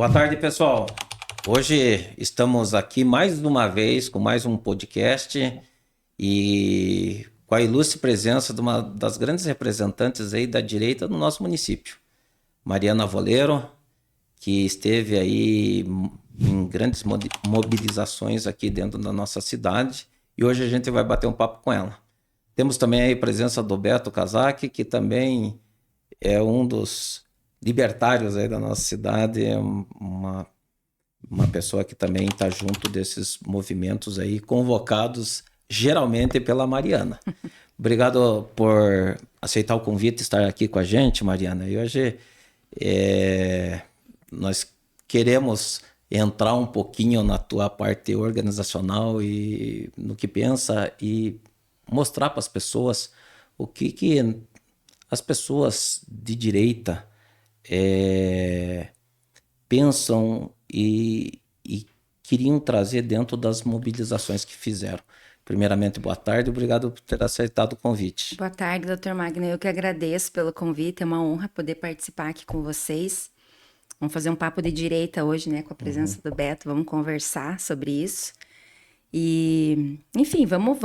Boa tarde, pessoal. Hoje estamos aqui mais uma vez com mais um podcast e com a ilustre presença de uma das grandes representantes aí da direita do nosso município, Mariana Voleiro, que esteve aí em grandes mobilizações aqui dentro da nossa cidade e hoje a gente vai bater um papo com ela. Temos também aí a presença do Beto Casac, que também é um dos libertários aí da nossa cidade, é uma pessoa que também está junto desses movimentos aí, convocados geralmente pela Mariana. Obrigado por aceitar o convite e estar aqui com a gente, Mariana. E hoje nós queremos entrar um pouquinho na tua parte organizacional e no que pensa e mostrar para as pessoas o que as pessoas de direita pensam e queriam trazer dentro das mobilizações que fizeram. Primeiramente, boa tarde, obrigado por ter aceitado o convite. Boa tarde, Dr. Magno. Eu que agradeço pelo convite, é uma honra poder participar aqui com vocês. Vamos fazer um papo de direita hoje, né, com a presença do Beto, vamos conversar sobre isso. E, enfim, vamos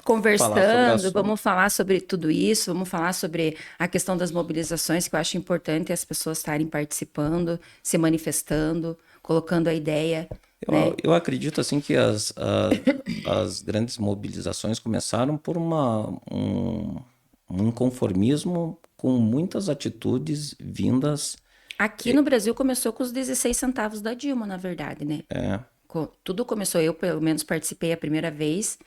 conversando, vamos falar sobre tudo isso, vamos falar sobre a questão das mobilizações, que eu acho importante as pessoas estarem participando, se manifestando, colocando a ideia. Eu acredito assim que as grandes mobilizações começaram por um inconformismo com muitas atitudes vindas... Aqui no Brasil começou com os 16 centavos da Dilma, na verdade, né? Tudo começou, eu pelo menos participei a primeira vez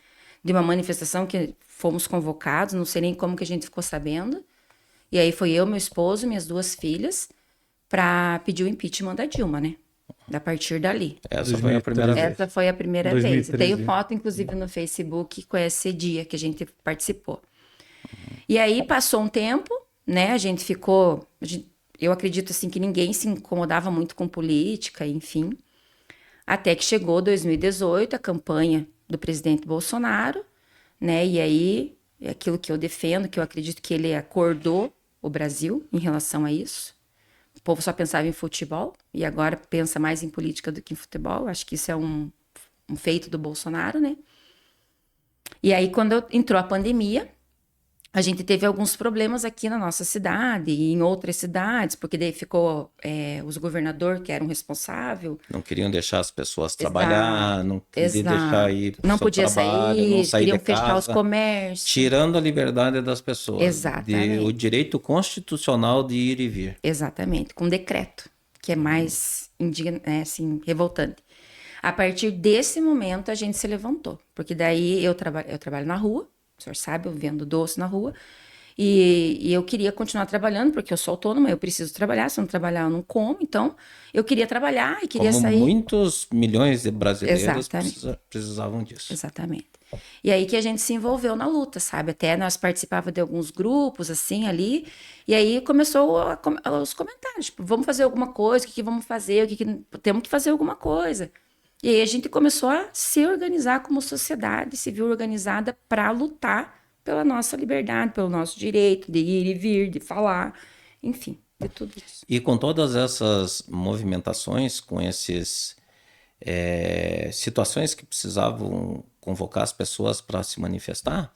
de uma manifestação que fomos convocados, não sei nem como que a gente ficou sabendo. E aí foi eu, meu esposo, minhas duas filhas, para pedir o impeachment da Dilma, né? A partir dali. Essa foi a primeira vez. Essa foi a primeira 2013. vez. Tenho foto, inclusive, no Facebook com esse dia que a gente participou. E aí passou um tempo, né? A gente ficou... eu acredito, assim, que ninguém se incomodava muito com política, enfim. Até que chegou 2018, a campanha do presidente Bolsonaro, né? E aí, é aquilo que eu defendo, que eu acredito que ele acordou o Brasil em relação a isso. O povo só pensava em futebol e agora pensa mais em política do que em futebol. Acho que isso é um feito do Bolsonaro, né? E aí, quando entrou a pandemia, a gente teve alguns problemas aqui na nossa cidade e em outras cidades, porque daí ficou os governadores que eram responsáveis. Não queriam deixar as pessoas trabalhar, não queriam deixar ir para o não seu podia trabalho, sair, não sair queriam de casa, fechar os comércios. tirando a liberdade das pessoas. Exatamente. O direito constitucional de ir e vir. Exatamente, com decreto, que é mais assim, revoltante. A partir desse momento, a gente se levantou, porque daí eu trabalho na rua, o senhor sabe, eu vendo doce na rua, e eu queria continuar trabalhando, porque eu sou autônoma, eu preciso trabalhar, se eu não trabalhar eu não como, então eu queria trabalhar e queria Como sair. Muitos milhões de brasileiros Exatamente. precisavam disso. Exatamente. E aí que a gente se envolveu na luta, sabe? Até nós participávamos de alguns grupos, assim, ali, e aí começou os comentários, tipo, vamos fazer alguma coisa, o que vamos fazer, temos que fazer alguma coisa. E aí a gente começou a se organizar como sociedade civil organizada para lutar pela nossa liberdade, pelo nosso direito de ir e vir, de falar, enfim, de tudo isso. E com todas essas movimentações, com esses situações que precisavam convocar as pessoas para se manifestar,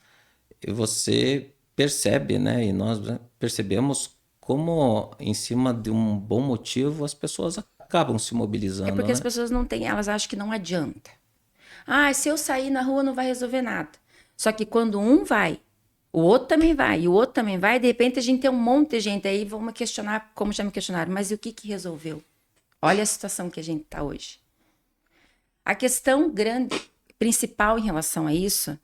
você percebe, né? E nós percebemos como, em cima de um bom motivo, as pessoas acabam se mobilizando. É porque as pessoas não têm, elas acham que não adianta. Se eu sair na rua não vai resolver nada. Só que quando um vai, o outro também vai, e o outro também vai, de repente a gente tem um monte de gente aí, vamos questionar, como já me questionaram, mas e o que resolveu? Olha a situação que a gente está hoje. A questão grande, principal em relação a isso,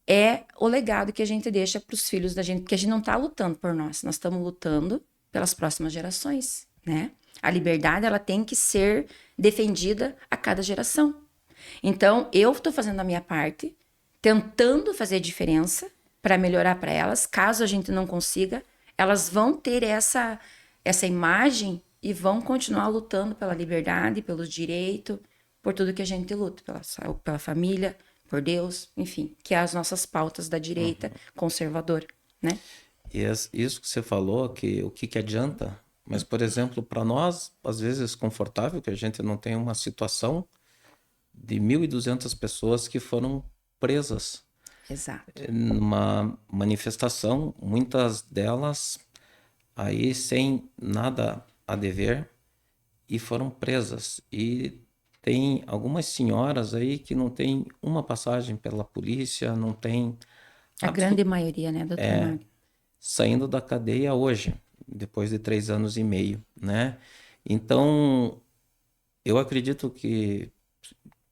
é o legado que a gente deixa para os filhos da gente, porque a gente não está lutando por nós estamos lutando pelas próximas gerações, né? A liberdade, ela tem que ser defendida a cada geração. Então, eu estou fazendo a minha parte, tentando fazer diferença para melhorar para elas. Caso a gente não consiga, elas vão ter essa imagem e vão continuar lutando pela liberdade, pelos direitos, por tudo que a gente luta, pela família, por Deus, enfim, que é as nossas pautas da direita conservadora, né? E isso que você falou, que o que adianta Mas, por exemplo, para nós, às vezes, confortável que a gente não tem uma situação de 1.200 pessoas que foram presas Exato. numa manifestação, muitas delas aí sem nada a dever e foram presas. E tem algumas senhoras aí que não tem uma passagem pela polícia, não tem A grande maioria, né, doutor Mário? saindo da cadeia hoje, depois de 3 anos e meio, né? Então, eu acredito que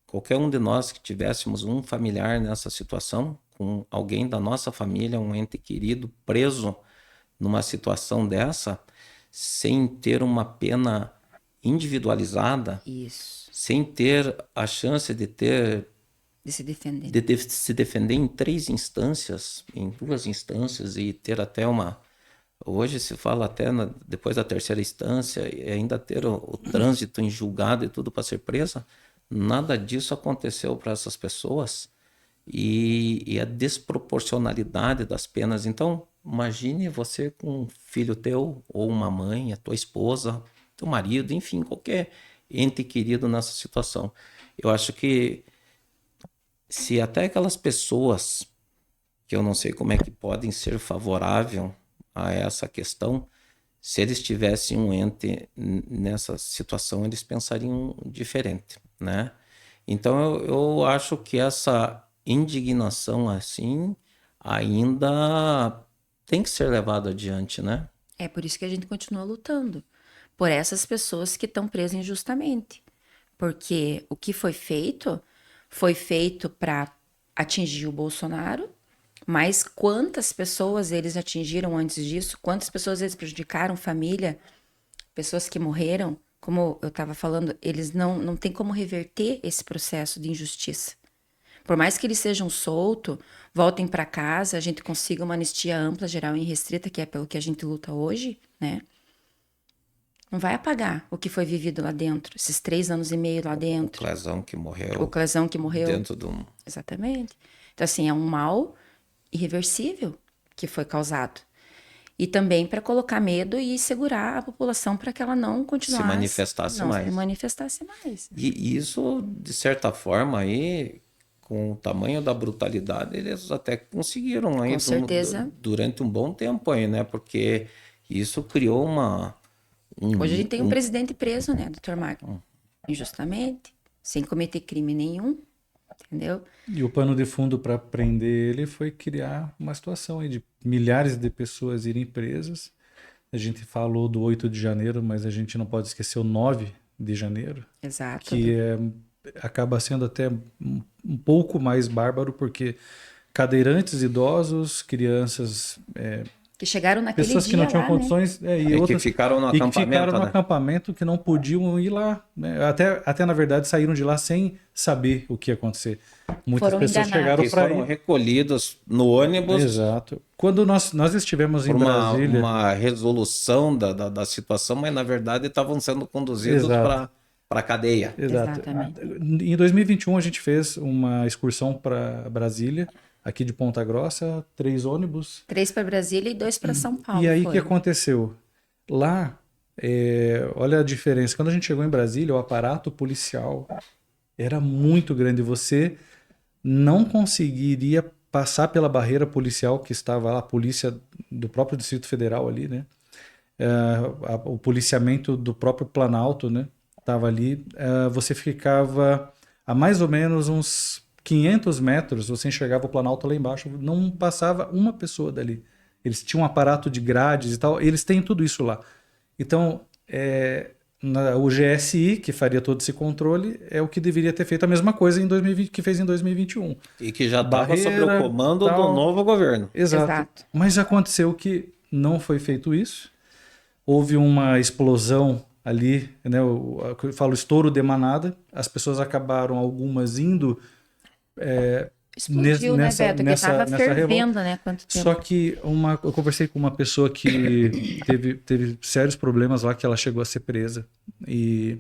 qualquer um de nós que tivéssemos um familiar nessa situação, com alguém da nossa família, um ente querido preso numa situação dessa, sem ter uma pena individualizada, Isso. sem ter a chance de ter De se defender. de se defender em 3 instâncias, em 2 instâncias e ter até uma. Hoje se fala até depois da terceira instância e ainda ter o trânsito em julgado e tudo para ser presa. Nada disso aconteceu para essas pessoas e a desproporcionalidade das penas. Então, imagine você com um filho teu ou uma mãe, a tua esposa, teu marido, enfim, qualquer ente querido nessa situação. Eu acho que se até aquelas pessoas que eu não sei como é que podem ser favoráveis a essa questão, se eles tivessem um ente nessa situação, eles pensariam diferente, né? Então eu acho que essa indignação assim ainda tem que ser levada adiante, né? É por isso que a gente continua lutando. Por essas pessoas que estão presas injustamente. Porque o que foi feito para atingir o Bolsonaro, mas quantas pessoas eles atingiram antes disso? Quantas pessoas eles prejudicaram? Família, pessoas que morreram. Como eu estava falando, eles não têm como reverter esse processo de injustiça. Por mais que eles sejam soltos, voltem para casa, a gente consiga uma anistia ampla, geral e irrestrita, que é pelo que a gente luta hoje, né? Não vai apagar o que foi vivido lá dentro, esses 3 anos e meio lá O dentro. Clesão que morreu O Clesão que morreu. dentro de um... Exatamente. Então, assim, é um mal irreversível que foi causado. E também para colocar medo e segurar a população para que ela não continuasse... Se manifestasse não mais. se manifestasse mais. E isso, de certa forma, aí, com o tamanho da brutalidade, eles até conseguiram aí Com certeza. durante um bom tempo aí, né? Porque isso criou Hoje a gente tem um presidente preso, né, doutor Marco? Injustamente, sem cometer crime nenhum, entendeu? E o pano de fundo para prender ele foi criar uma situação aí de milhares de pessoas irem presas. A gente falou do 8 de janeiro, mas a gente não pode esquecer o 9 de janeiro, Exato. que acaba sendo até um pouco mais bárbaro, porque cadeirantes, idosos, crianças, que chegaram naquele pessoas que dia não tinham lá, condições, né? e outras que ficaram no e que acampamento, ficaram no né? acampamento, que não podiam ir lá, né? Até na verdade saíram de lá sem saber o que ia acontecer. Muitas Foram pessoas enganados. chegaram Que para foram ir. recolhidos no ônibus Exato. Quando nós estivemos em por Brasília, uma resolução da situação, mas na verdade estavam sendo conduzidos Exato. para a cadeia. exato. Exatamente. Em 2021 a gente fez uma excursão para Brasília, aqui de Ponta Grossa, 3 ônibus. 3 para Brasília e 2 para São Paulo. E aí o foi. que aconteceu? Lá, olha a diferença. Quando a gente chegou em Brasília, o aparato policial era muito grande. Você não conseguiria passar pela barreira policial que estava lá, a polícia do próprio Distrito Federal ali, né? O policiamento do próprio Planalto, né? Estava ali. Você ficava a mais ou menos uns 500 metros, você enxergava o Planalto lá embaixo, não passava uma pessoa dali. Eles tinham um aparato de grades e tal, eles têm tudo isso lá. Então, o GSI, que faria todo esse controle, é o que deveria ter feito a mesma coisa em 2020, que fez em 2021. E que já estava sob Barreira, o comando tal. do novo governo. Exato. Mas aconteceu que não foi feito isso. Houve uma explosão ali, né? Eu falo estouro de manada. As pessoas acabaram, algumas indo... Explodiu, né, Beto? Que estava fervendo, revolta. né? Quanto tempo. Só que eu conversei com uma pessoa que teve sérios problemas lá, que ela chegou a ser presa. E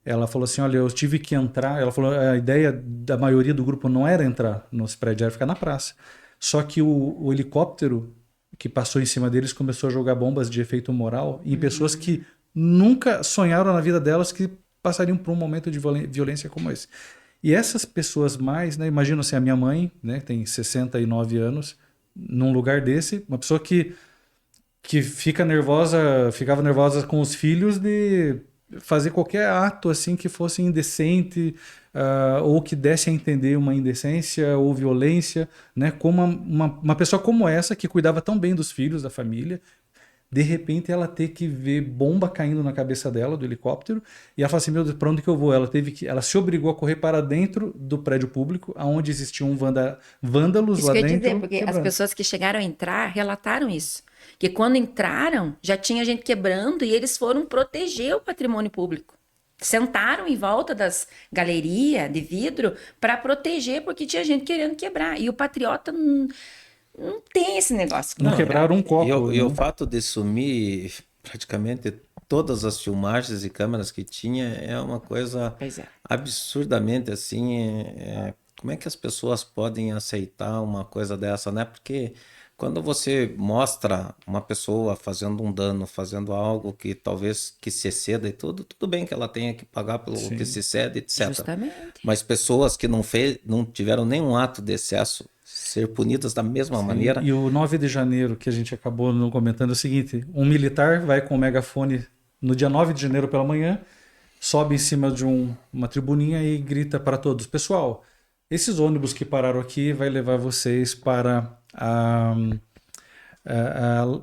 ela falou assim, olha, eu tive que entrar... Ela falou, a ideia da maioria do grupo não era entrar nos prédios, era ficar na praça. Só que o helicóptero que passou em cima deles começou a jogar bombas de efeito moral em pessoas que nunca sonharam na vida delas que passariam por um momento de violência como esse. E essas pessoas mais, né, imagina assim, a minha mãe, né, tem 69 anos, num lugar desse, uma pessoa que ficava nervosa com os filhos de fazer qualquer ato assim que fosse indecente, ou que desse a entender uma indecência ou violência, né? Como uma pessoa como essa, que cuidava tão bem dos filhos, da família, de repente ela ter que ver bomba caindo na cabeça dela, do helicóptero, e ela fala assim, meu Deus, para onde que eu vou? Ela se obrigou a correr para dentro do prédio público, onde existiam vândalos Isso lá que eu ia dentro. dizer, porque as pessoas que chegaram a entrar relataram isso. Que quando entraram, já tinha gente quebrando e eles foram proteger o patrimônio público. Sentaram em volta das galerias de vidro para proteger, porque tinha gente querendo quebrar. E o patriota não tem esse negócio. Não quebraram um copo. E o né? fato de sumir praticamente todas as filmagens e câmeras que tinha é uma coisa Pois é. absurdamente assim. Como é que as pessoas podem aceitar uma coisa dessa, né? Porque quando você mostra uma pessoa fazendo um dano, fazendo algo que talvez que se exceda e tudo bem que ela tenha que pagar pelo Sim. que se excede, etc. Justamente. Mas pessoas que não tiveram nenhum ato de excesso ser punidas da mesma maneira. E o 9 de janeiro, que a gente acabou não comentando, é o seguinte: um militar vai com o megafone no dia 9 de janeiro pela manhã, sobe em cima de uma tribuninha e grita para todos: pessoal, esses ônibus que pararam aqui vai levar vocês para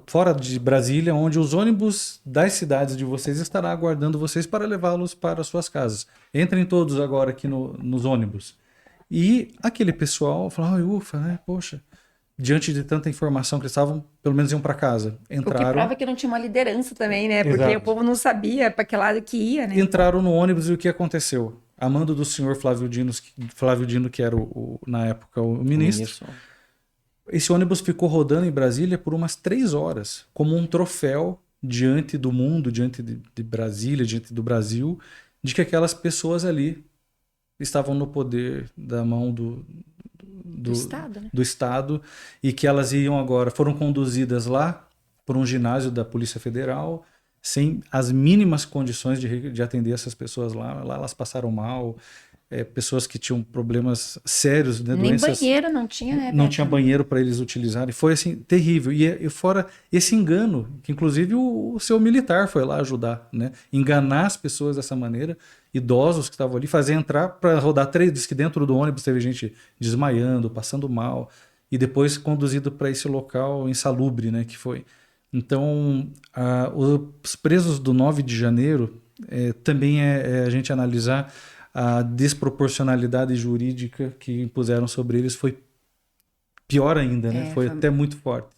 fora de Brasília, onde os ônibus das cidades de vocês estarão aguardando vocês para levá-los para suas casas. Entrem todos agora aqui nos ônibus. E aquele pessoal falou, ufa, né? Poxa, diante de tanta informação que eles estavam, pelo menos iam para casa. O que Entraram, prova que não tinha uma liderança também, né? Porque Exato. o povo não sabia para que lado que ia, né? entraram no ônibus e o que aconteceu? A mando do senhor Flávio Dino, que era na época o ministro, esse ônibus ficou rodando em Brasília por umas 3 horas, como um troféu diante do mundo, diante de Brasília, diante do Brasil, de que aquelas pessoas ali estavam no poder da mão Do Estado, né? do Estado, e que elas foram conduzidas lá por um ginásio da Polícia Federal, sem as mínimas condições de atender essas pessoas lá. Lá elas passaram mal, pessoas que tinham problemas sérios, né, Nem doenças. banheiro não tinha, né? Não Beto? tinha banheiro para eles utilizarem. Foi assim, terrível. E fora esse engano, que inclusive o seu militar foi lá ajudar, né? Enganar as pessoas dessa maneira, idosos que estavam ali, fazer entrar para rodar 3. Diz que dentro do ônibus teve gente desmaiando, passando mal, e depois conduzido para esse local insalubre, né? Que foi. Então, os presos do 9 de janeiro também a gente analisar a desproporcionalidade jurídica que impuseram sobre eles foi pior ainda, né? Foi até muito forte.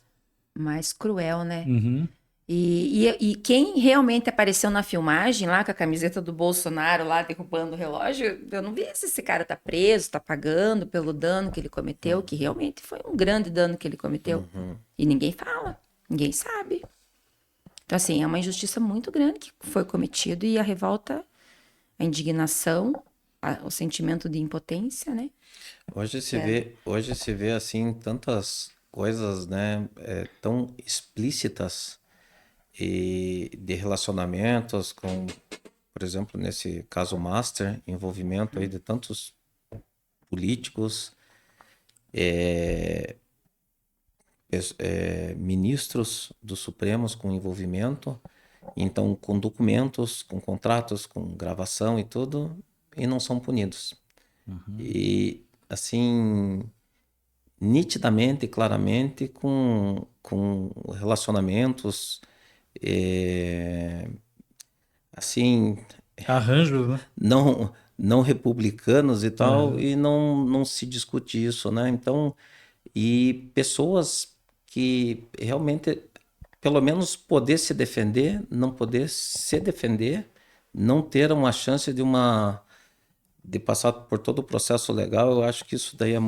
Mais cruel, né? Uhum. E quem realmente apareceu na filmagem lá com a camiseta do Bolsonaro lá derrubando o relógio, eu não vi se esse cara tá preso, tá pagando pelo dano que ele cometeu, que realmente foi um grande dano que ele cometeu. E ninguém fala, ninguém sabe. Então, assim, é uma injustiça muito grande que foi cometido e a revolta, a indignação, o sentimento de impotência, né? Hoje se vê assim tantas coisas, né, tão explícitas e de relacionamentos com, por exemplo, nesse caso Master, envolvimento aí de tantos políticos, ministros dos Supremos com envolvimento, então com documentos, com contratos, com gravação e tudo, e não são punidos. E assim, nitidamente, claramente, com relacionamentos assim, Arranjos, né? não republicanos e tal, e não se discute isso, né? Então, e pessoas que realmente, pelo menos poder se defender, não poder se defender, não ter uma chance de passar por todo o processo legal, eu acho que isso daí é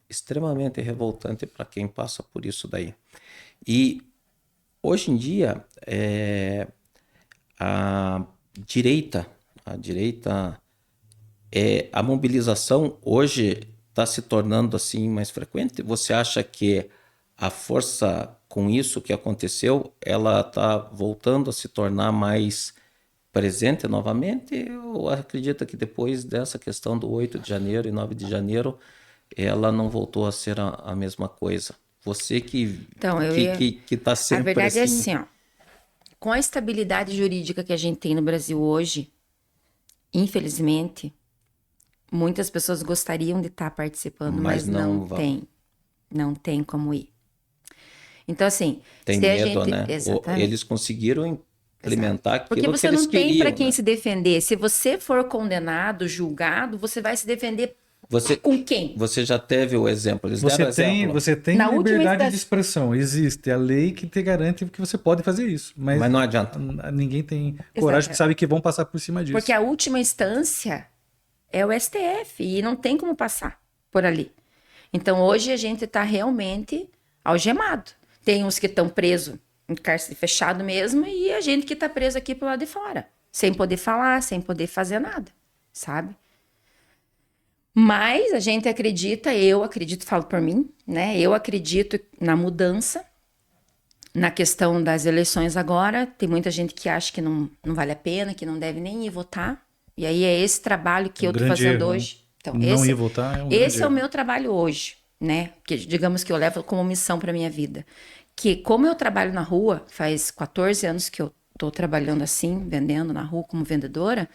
extremamente revoltante para quem passa por isso daí. E hoje em dia, a direita, a mobilização hoje está se tornando assim mais frequente. Você acha que a força com isso que aconteceu, ela está voltando a se tornar mais presente novamente? Ou acredita que depois dessa questão do 8 de janeiro e 9 de janeiro, ela não voltou a ser a mesma coisa? Você que Então, que está a sempre verdade é assim. assim, ó, com a estabilidade jurídica que a gente tem no Brasil hoje, infelizmente, muitas pessoas gostariam de estar participando, Mas mas não não vão. tem. Não tem como ir. Então, assim, Tem se a medo, gente. né? Exatamente. Eles conseguiram implementar Porque aquilo que você eles não tem para queriam, quem né? se defender. Se você for condenado, julgado, você vai se defender Você, com quem? você já teve o exemplo, eles deram exemplo, Você tem Na última liberdade de instância. expressão. Existe a lei que te garante que você pode fazer isso. Mas mas não adianta. ninguém tem coragem, que sabe que vão passar por cima disso. Porque a última instância é o STF e não tem como passar por ali. Então hoje a gente está realmente algemado. Tem uns que estão presos em cárcere fechado mesmo e a gente que está preso aqui pro lado de fora, sem poder falar, sem poder fazer nada, sabe? Mas a gente acredita, eu acredito, falo por mim, né? Eu acredito na mudança, na questão das eleições agora. Tem muita gente que acha que não vale a pena, que não deve nem ir votar. E aí é esse trabalho que eu tô grande fazendo erro, né? hoje. Então, Não ir votar é um grande esse é o erro. meu trabalho hoje, né? Que digamos que eu levo como missão para minha vida. Que como eu trabalho na rua, faz 14 anos que eu tô trabalhando assim, vendendo na rua como vendedora,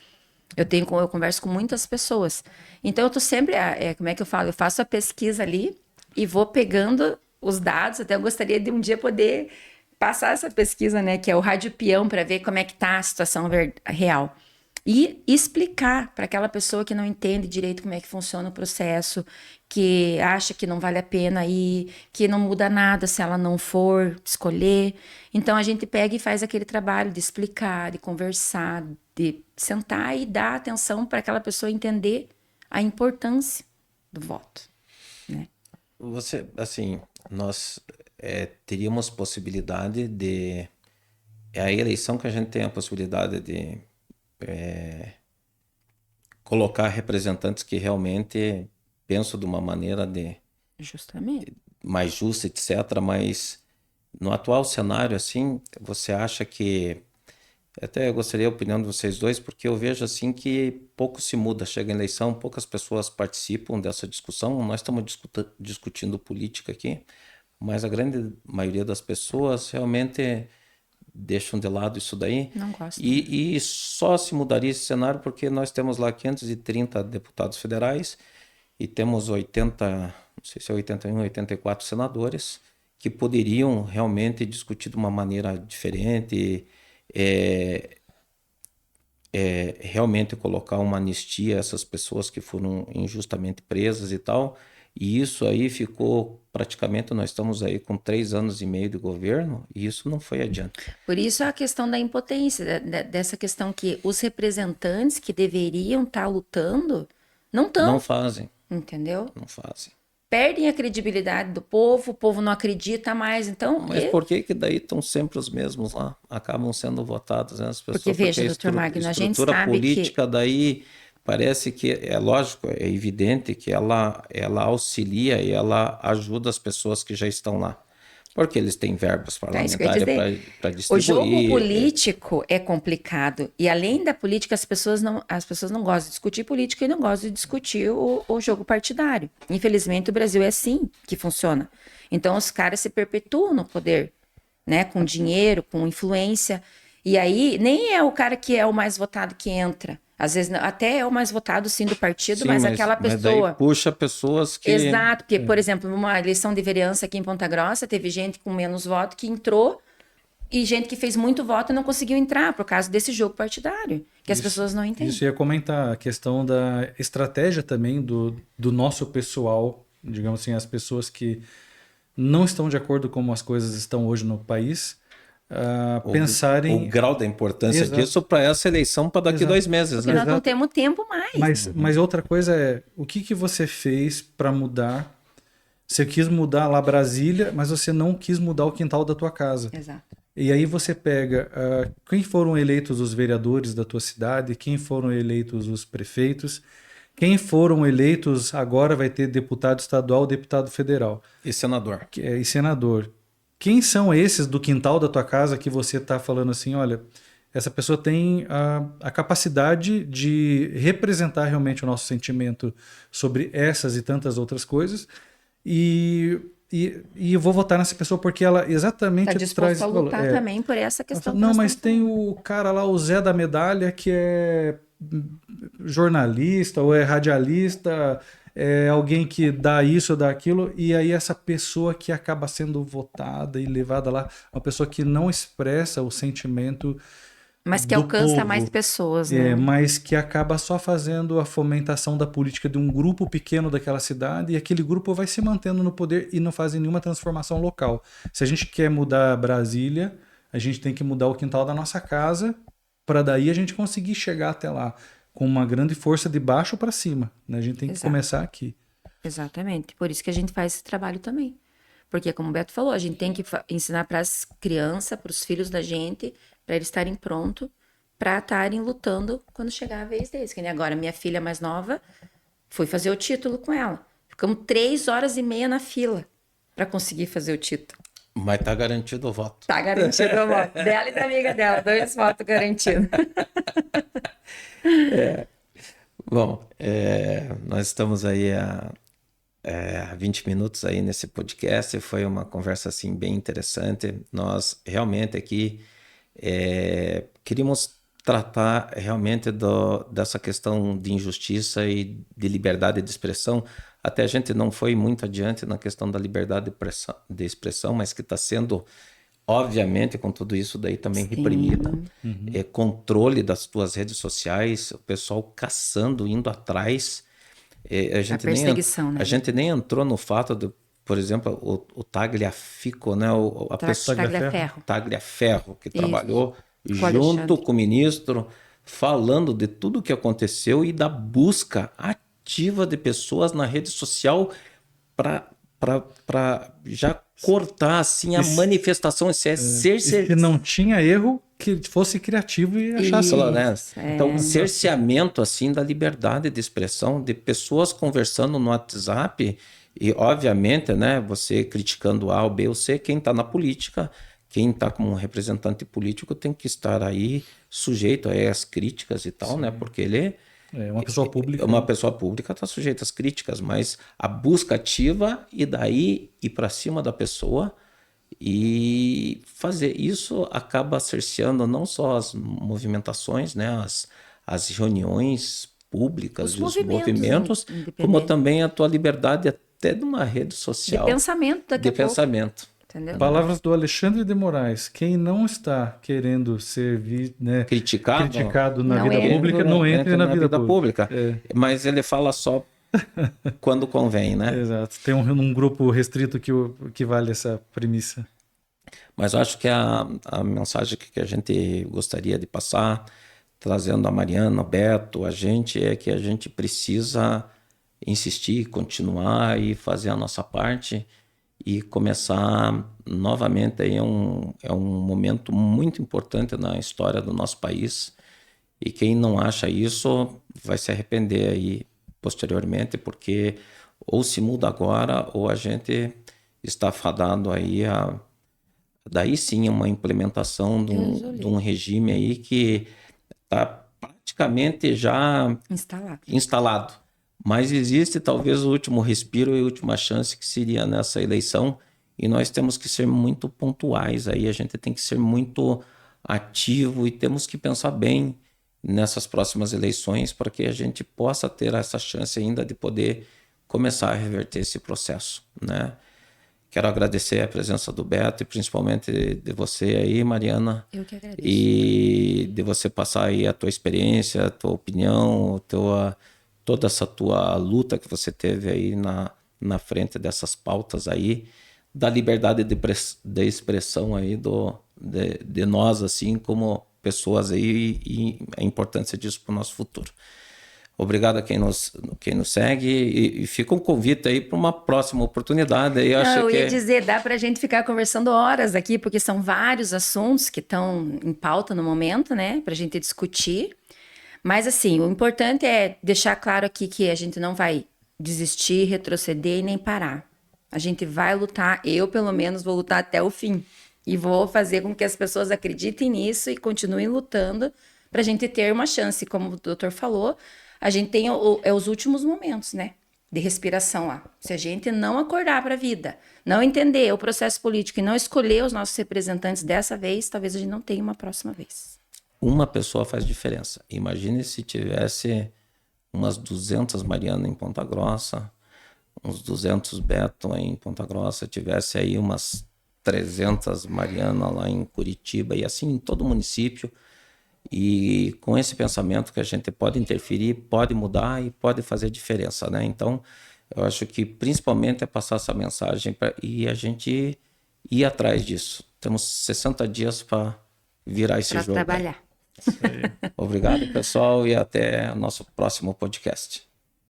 eu converso com muitas pessoas. Então eu tô sempre, como é que eu falo? Eu faço a pesquisa ali e vou pegando os dados. Até eu gostaria de um dia poder passar essa pesquisa, né? Que é o rádio peão, para ver como é que tá a situação real. E explicar para aquela pessoa que não entende direito como é que funciona o processo, que acha que não vale a pena ir, que não muda nada se ela não for escolher. Então a gente pega e faz aquele trabalho de explicar, de conversar, de sentar e dar atenção para aquela pessoa entender a importância do voto, né? Você, assim, nós teríamos possibilidade de... É a eleição que a gente tem a possibilidade de colocar representantes que realmente pensam de uma maneira Justamente. mais justa, etc. Mas no atual cenário, assim, você acha que... Até eu gostaria da opinião de vocês dois, porque eu vejo assim que pouco se muda. Chega a eleição, poucas pessoas participam dessa discussão. Nós estamos discutindo política aqui, mas a grande maioria das pessoas realmente deixam de lado isso daí. Não gosto. E só se mudaria esse cenário porque nós temos lá 530 deputados federais e temos 80, não sei se é 81, 84 senadores que poderiam realmente discutir de uma maneira diferente, realmente colocar uma anistia a essas pessoas que foram injustamente presas e tal. E isso aí ficou praticamente, nós estamos aí com 3 anos e meio de governo e isso não foi adiante. Por isso a questão da impotência, dessa questão que os representantes que deveriam estar lutando não estão, Não fazem, entendeu? não fazem. Perdem a credibilidade do povo, o povo não acredita mais. Então, Mas por que daí estão sempre os mesmos lá? Acabam sendo votados, né, as pessoas? Porque veja, a doutor Magno, a gente estrutura sabe política daí parece que, é lógico, é evidente que ela auxilia e ela ajuda as pessoas que já estão lá. Porque eles têm verbas é isso que eu ia parlamentares dizer. para O distribuir. jogo político é complicado. E além da política, as pessoas não gostam de discutir política e não gostam de discutir o jogo partidário. Infelizmente, o Brasil é assim que funciona. Então, os caras se perpetuam no poder, né? Com dinheiro, com influência. E aí, nem é o cara que é o mais votado que entra. Às vezes, até é o mais votado, sim, do partido, Sim, mas aquela mas daí pessoa... puxa pessoas que... Exato, porque, por exemplo, numa eleição de vereança aqui em Ponta Grossa, teve gente com menos voto que entrou e gente que fez muito voto e não conseguiu entrar por causa desse jogo partidário, que as pessoas não entendem. Isso ia comentar a questão da estratégia também do nosso pessoal, digamos assim, as pessoas que não estão de acordo com como as coisas estão hoje no país, pensarem... O grau da importância Exato. disso para essa eleição para daqui Exato. 2 meses, Porque né? nós não temos tempo mais. Mas outra coisa é, o que você fez para mudar? Você quis mudar lá Brasília, mas você não quis mudar o quintal da tua casa. Exato. E aí você pega quem foram eleitos os vereadores da tua cidade, quem foram eleitos os prefeitos, quem foram eleitos, agora vai ter deputado estadual, deputado federal. E senador. E senador. quem são esses do quintal da tua casa que você está falando assim, olha, essa pessoa tem a capacidade de representar realmente o nosso sentimento sobre essas e tantas outras coisas e eu vou votar nessa pessoa porque ela exatamente Está disposto traz a valor. lutar também por essa questão. Não, mas tem o cara lá, o Zé da Medalha, que é jornalista ou é radialista, é alguém que dá isso ou dá aquilo, e aí essa pessoa que acaba sendo votada e levada lá, uma pessoa que não expressa o sentimento Mas que do alcança povo, mais pessoas, né? mas que acaba só fazendo a fomentação da política de um grupo pequeno daquela cidade, e aquele grupo vai se mantendo no poder e não fazem nenhuma transformação local. Se a gente quer mudar Brasília, a gente tem que mudar o quintal da nossa casa, para daí a gente conseguir chegar até lá com uma grande força de baixo para cima, né? A gente tem que Exato. começar aqui. Exatamente. Por isso que a gente faz esse trabalho também. Porque, como o Beto falou, a gente tem que ensinar para as crianças, para os filhos da gente, para eles estarem prontos, para estarem lutando quando chegar a vez deles. Que nem agora, minha filha mais nova, fui fazer o título com ela. Ficamos 3h30 na fila para conseguir fazer o título. Mas tá garantido o voto. Tá garantido o voto dela e da amiga dela. 2 votos garantidos. Bom, nós estamos aí há 20 minutos aí nesse podcast. Foi uma conversa assim bem interessante. Nós realmente aqui queríamos tratar realmente dessa questão de injustiça e de liberdade de expressão. Até a gente não foi muito adiante na questão da liberdade de expressão, mas que está sendo, obviamente, com tudo isso daí também reprimida. Controle das tuas redes sociais, o pessoal caçando, indo atrás. A perseguição, né? A gente nem entrou no fato de, por exemplo, o Tagliafico, né? A pessoa Tagliaferro. Tagliaferro, que trabalhou Com junto Alexandre. com o ministro, falando de tudo o que aconteceu e da busca ativa de pessoas na rede social para já cortar assim a manifestação. Isso é Se não tinha erro, que fosse criativo e achasse. Então, cerceamento assim da liberdade de expressão de pessoas conversando no WhatsApp e, obviamente, né, você criticando A ou B ou C, quem está na política, quem está como um representante político tem que estar aí sujeito a as críticas e tal, né, porque ele é uma pessoa pública. Uma pessoa pública está sujeita às críticas, mas a busca ativa e daí ir para cima da pessoa e fazer isso acaba cerceando não só as movimentações, né, as reuniões públicas, os movimentos, como também a tua liberdade até de uma rede social. De pensamento daqui a pouco. Pensamento. Entendeu? Palavras do Alexandre de Moraes. Quem não está querendo ser criticado na vida pública, não entre na vida pública. Mas ele fala só quando convém, né? Exato. Tem um grupo restrito que vale essa premissa. Mas eu acho que a mensagem que a gente gostaria de passar, trazendo a Mariana, o Beto, a gente, é que a gente precisa insistir, continuar e fazer a nossa parte e começar novamente. Aí é um momento muito importante na história do nosso país, e quem não acha isso vai se arrepender aí posteriormente, porque ou se muda agora ou a gente está fadado aí daí sim uma implementação de um regime aí que está praticamente já instalado. Mas existe talvez o último respiro e a última chance, que seria nessa eleição, e nós temos que ser muito pontuais aí, a gente tem que ser muito ativo e temos que pensar bem nessas próximas eleições para que a gente possa ter essa chance ainda de poder começar a reverter esse processo, né? Quero agradecer a presença do Beto e principalmente de você aí, Mariana. Eu que agradeço. E de você passar aí a tua experiência, a tua opinião, toda essa tua luta que você teve aí na frente dessas pautas aí, da liberdade de expressão aí de nós, assim, como pessoas aí, e a importância disso para o nosso futuro. Obrigado a quem nos segue e fica um convite aí para uma próxima oportunidade. Aí eu ia dizer, dá para a gente ficar conversando horas aqui, porque são vários assuntos que estão em pauta no momento, né, para a gente discutir. Mas assim, o importante é deixar claro aqui que a gente não vai desistir, retroceder e nem parar. A gente vai lutar, eu pelo menos vou lutar até o fim. E vou fazer com que as pessoas acreditem nisso e continuem lutando para a gente ter uma chance. Como o doutor falou, a gente tem os últimos momentos, né? De respiração lá. Se a gente não acordar para a vida, não entender o processo político e não escolher os nossos representantes dessa vez, talvez a gente não tenha uma próxima vez. Uma pessoa faz diferença. Imagine se tivesse umas 200 Mariana em Ponta Grossa, uns 200 Beto em Ponta Grossa, tivesse aí umas 300 Mariana lá em Curitiba e assim em todo o município. E com esse pensamento que a gente pode interferir, pode mudar e pode fazer diferença, né? Então, eu acho que principalmente é passar essa mensagem e a gente ir atrás disso. Temos 60 dias para virar esse jogo. Para trabalhar. Obrigado, pessoal, e até o nosso próximo podcast.